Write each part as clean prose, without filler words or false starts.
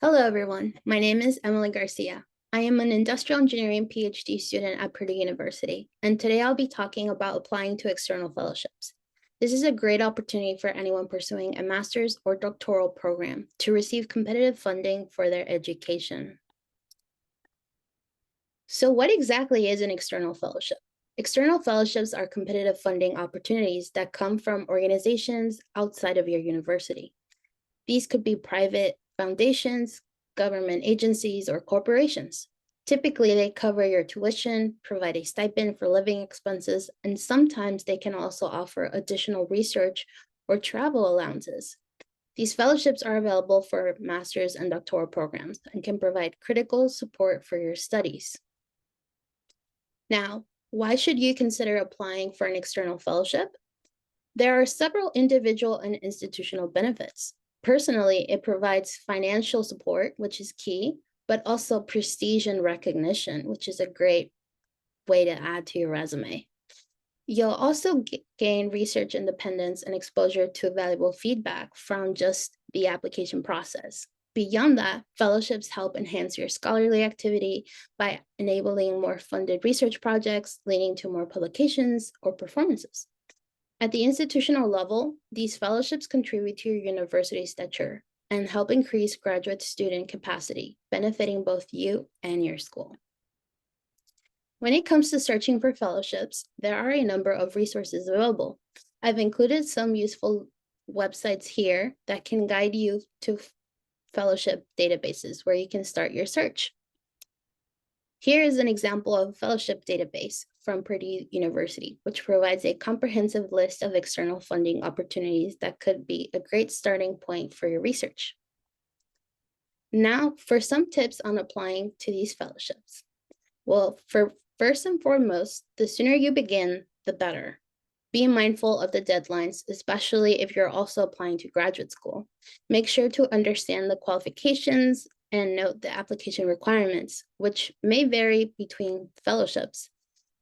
Hello, everyone. My name is Emily Garcia. I am an industrial engineering PhD student at Purdue University, and today I'll be talking about applying to external fellowships. This is a great opportunity for anyone pursuing a master's or doctoral program to receive competitive funding for their education. So what exactly is an external fellowship? External fellowships are competitive funding opportunities that come from organizations outside of your university. These could be private foundations, government agencies, or corporations. Typically, they cover your tuition, provide a stipend for living expenses, and sometimes they can also offer additional research or travel allowances. These fellowships are available for master's and doctoral programs and can provide critical support for your studies. Now, why should you consider applying for an external fellowship? There are several individual and institutional benefits. Personally, it provides financial support, which is key, but also prestige and recognition, which is a great way to add to your resume. You'll also gain research independence and exposure to valuable feedback from just the application process. Beyond that, fellowships help enhance your scholarly activity by enabling more funded research projects, leading to more publications or performances. At the institutional level, these fellowships contribute to your university stature and help increase graduate student capacity, benefiting both you and your school. When it comes to searching for fellowships, there are a number of resources available. I've included some useful websites here that can guide you to fellowship databases where you can start your search. Here is an example of a fellowship database from Purdue University, which provides a comprehensive list of external funding opportunities that could be a great starting point for your research. Now, for some tips on applying to these fellowships. Well, first and foremost, the sooner you begin, the better. Be mindful of the deadlines, especially if you're also applying to graduate school. Make sure to understand the qualifications and note the application requirements, which may vary between fellowships.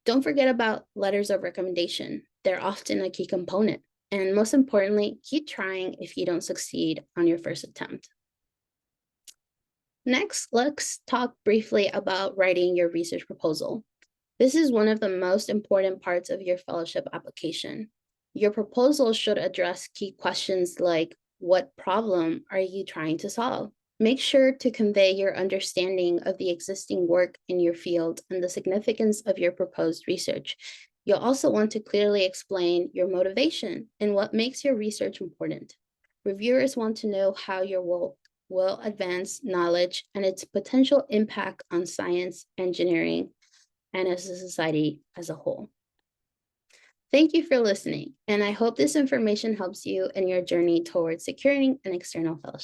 Don't forget about letters of recommendation. They're often a key component. And most importantly, keep trying if you don't succeed on your first attempt. Next, let's talk briefly about writing your research proposal. This is one of the most important parts of your fellowship application. Your proposal should address key questions like, what problem are you trying to solve? Make sure to convey your understanding of the existing work in your field and the significance of your proposed research. You'll also want to clearly explain your motivation and what makes your research important. Reviewers want to know how your work will advance knowledge and its potential impact on science, engineering, and as a society as a whole. Thank you for listening, and I hope this information helps you in your journey towards securing an external fellowship.